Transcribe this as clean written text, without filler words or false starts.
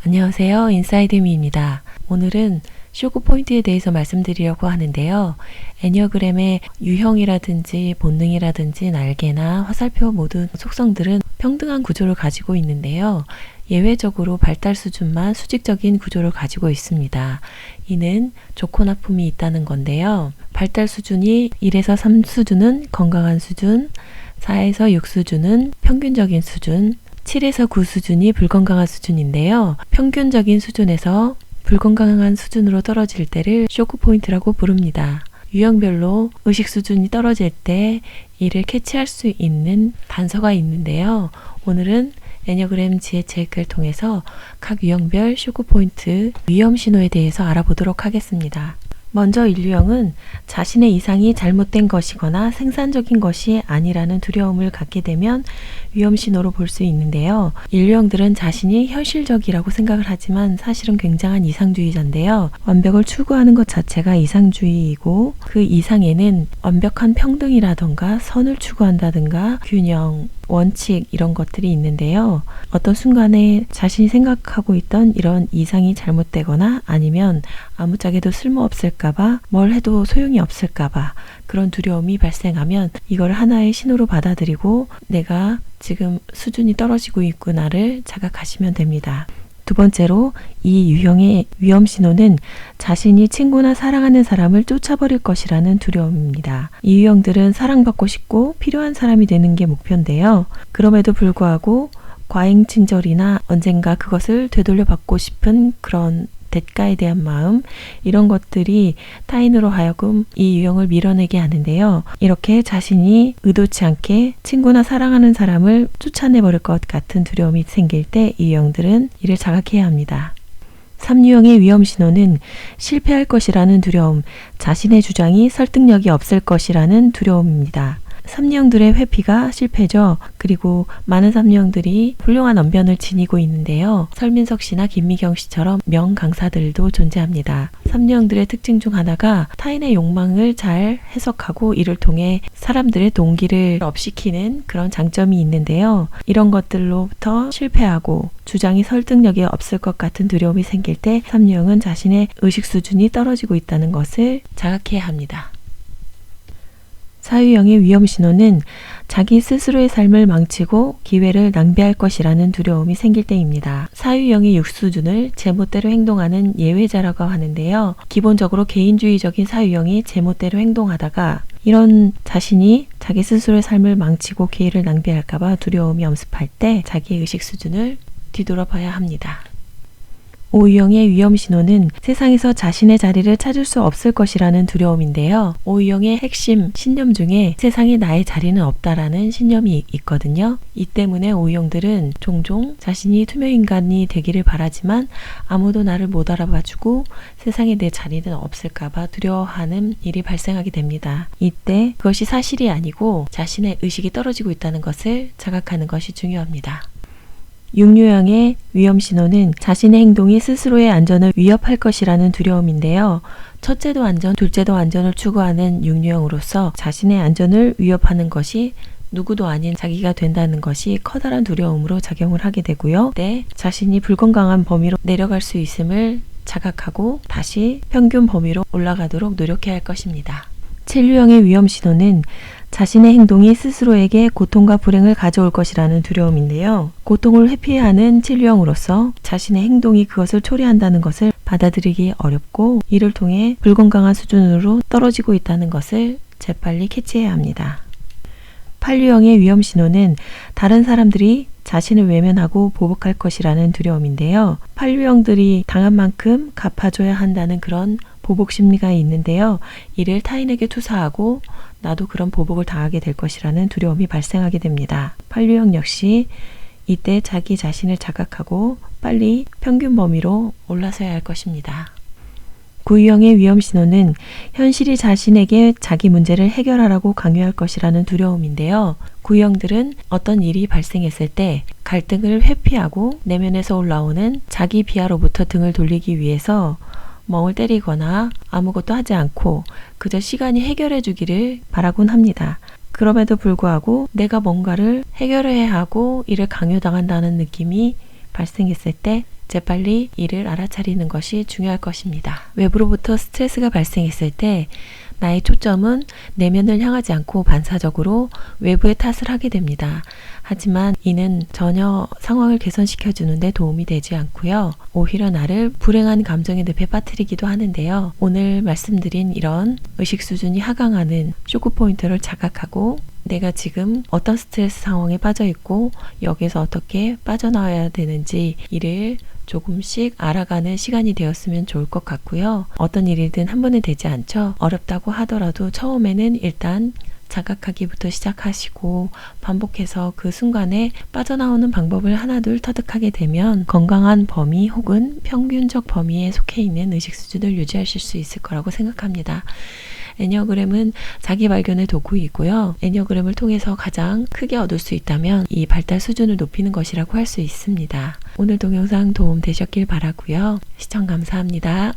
안녕하세요. 인사이드미입니다. 오늘은 쇼크 포인트에 대해서 말씀드리려고 하는데요. 애니어그램의 유형이라든지 본능이라든지 날개나 화살표 모든 속성들은 평등한 구조를 가지고 있는데요. 예외적으로 발달 수준만 수직적인 구조를 가지고 있습니다. 이는 좋고 나쁨이 있다는 건데요. 발달 수준이 1에서 3 수준은 건강한 수준, 4에서 6 수준은 평균적인 수준, 7에서 9 수준이 불건강한 수준인데요. 평균적인 수준에서 불건강한 수준으로 떨어질 때를 쇼크 포인트라고 부릅니다. 유형별로 의식 수준이 떨어질 때 이를 캐치할 수 있는 단서가 있는데요. 오늘은 애니어그램 지혜책을 통해서 각 유형별 쇼크 포인트 위험 신호에 대해서 알아보도록 하겠습니다. 먼저 1유형은 자신의 이상이 잘못된 것이거나 생산적인 것이 아니라는 두려움을 갖게 되면 위험 신호로 볼 수 있는데요. 1유형들은 자신이 현실적이라고 생각을 하지만 사실은 굉장한 이상주의자인데요. 완벽을 추구하는 것 자체가 이상주의이고 그 이상에는 완벽한 평등이라던가 선을 추구한다든가 균형, 원칙 이런 것들이 있는데요. 어떤 순간에 자신이 생각하고 있던 이런 이상이 잘못되거나 아니면 아무짝에도 쓸모없을까봐 뭘 해도 소용이 없을까봐 그런 두려움이 발생하면 이걸 하나의 신호로 받아들이고 내가 지금 수준이 떨어지고 있구나를 자각하시면 됩니다. 두 번째로 이 유형의 위험 신호는 자신이 친구나 사랑하는 사람을 쫓아버릴 것이라는 두려움입니다. 이 유형들은 사랑받고 싶고 필요한 사람이 되는 게 목표인데요. 그럼에도 불구하고 과잉친절이나 언젠가 그것을 되돌려받고 싶은 그런 대가에 대한 마음, 이런 것들이 타인으로 하여금 이 유형을 밀어내게 하는데요. 이렇게 자신이 의도치 않게 친구나 사랑하는 사람을 쫓아내버릴 것 같은 두려움이 생길 때 이 유형들은 이를 자각해야 합니다. 3유형의 위험 신호는 실패할 것이라는 두려움, 자신의 주장이 설득력이 없을 것이라는 두려움입니다. 3유형들의 회피가 실패죠. 그리고 많은 3유형들이 훌륭한 언변을 지니고 있는데요. 설민석 씨나 김미경 씨처럼 명강사들도 존재합니다. 3유형들의 특징 중 하나가 타인의 욕망을 잘 해석하고 이를 통해 사람들의 동기를 업시키는 그런 장점이 있는데요. 이런 것들로부터 실패하고 주장이 설득력이 없을 것 같은 두려움이 생길 때 3유형은 자신의 의식 수준이 떨어지고 있다는 것을 자각해야 합니다. 4유형의 위험 신호는 자기 스스로의 삶을 망치고 기회를 낭비할 것이라는 두려움이 생길 때입니다. 4유형의 6수준을 제멋대로 행동하는 예외자라고 하는데요. 기본적으로 개인주의적인 4유형이 제멋대로 행동하다가 이런 자신이 자기 스스로의 삶을 망치고 기회를 낭비할까봐 두려움이 엄습할 때 자기의 의식 수준을 뒤돌아봐야 합니다. 5유형의 위험 신호는 세상에서 자신의 자리를 찾을 수 없을 것이라는 두려움인데요. 5유형의 핵심 신념 중에 세상에 나의 자리는 없다라는 신념이 있거든요. 이 때문에 5유형들은 종종 자신이 투명인간이 되기를 바라지만 아무도 나를 못 알아봐주고 세상에 내 자리는 없을까봐 두려워하는 일이 발생하게 됩니다. 이때 그것이 사실이 아니고 자신의 의식이 떨어지고 있다는 것을 자각하는 것이 중요합니다. 6유형의 위험 신호는 자신의 행동이 스스로의 안전을 위협할 것이라는 두려움인데요. 첫째도 안전, 둘째도 안전을 추구하는 6유형으로서 자신의 안전을 위협하는 것이 누구도 아닌 자기가 된다는 것이 커다란 두려움으로 작용을 하게 되고요. 때 자신이 불건강한 범위로 내려갈 수 있음을 자각하고 다시 평균 범위로 올라가도록 노력해야 할 것입니다. 7유형의 위험 신호는 자신의 행동이 스스로에게 고통과 불행을 가져올 것이라는 두려움인데요. 고통을 회피하는 7유형으로서 자신의 행동이 그것을 초래한다는 것을 받아들이기 어렵고 이를 통해 불건강한 수준으로 떨어지고 있다는 것을 재빨리 캐치해야 합니다. 8유형의 위험 신호는 다른 사람들이 자신을 외면하고 보복할 것이라는 두려움인데요. 8유형들이 당한 만큼 갚아줘야 한다는 그런 보복 심리가 있는데요. 이를 타인에게 투사하고 나도 그런 보복을 당하게 될 것이라는 두려움이 발생하게 됩니다. 8유형 역시 이때 자기 자신을 자각하고 빨리 평균 범위로 올라서야 할 것입니다. 9유형의 위험 신호는 현실이 자신에게 자기 문제를 해결하라고 강요할 것이라는 두려움인데요. 9유형들은 어떤 일이 발생했을 때 갈등을 회피하고 내면에서 올라오는 자기 비하로부터 등을 돌리기 위해서 멍을 때리거나 아무것도 하지 않고 그저 시간이 해결해 주기를 바라곤 합니다. 그럼에도 불구하고 내가 뭔가를 해결해야 하고 이를 강요당한다는 느낌이 발생했을 때 재빨리 이를 알아차리는 것이 중요할 것입니다. 외부로부터 스트레스가 발생했을 때 나의 초점은 내면을 향하지 않고 반사적으로 외부의 탓을 하게 됩니다. 하지만 이는 전혀 상황을 개선시켜 주는데 도움이 되지 않고요. 오히려 나를 불행한 감정의 늪에 빠뜨리기도 하는데요. 오늘 말씀드린 이런 의식 수준이 하강하는 쇼크 포인트를 자각하고 내가 지금 어떤 스트레스 상황에 빠져 있고 여기서 어떻게 빠져나와야 되는지 이를 조금씩 알아가는 시간이 되었으면 좋을 것 같고요. 어떤 일이든 한 번에 되지 않죠. 어렵다고 하더라도 처음에는 일단 자각하기부터 시작하시고 반복해서 그 순간에 빠져나오는 방법을 하나둘 터득하게 되면 건강한 범위 혹은 평균적 범위에 속해 있는 의식 수준을 유지하실 수 있을 거라고 생각합니다. 애니어그램은 자기 발견의 도구이고요. 애니어그램을 통해서 가장 크게 얻을 수 있다면 이 발달 수준을 높이는 것이라고 할 수 있습니다. 오늘 동영상 도움 되셨길 바라고요. 시청 감사합니다.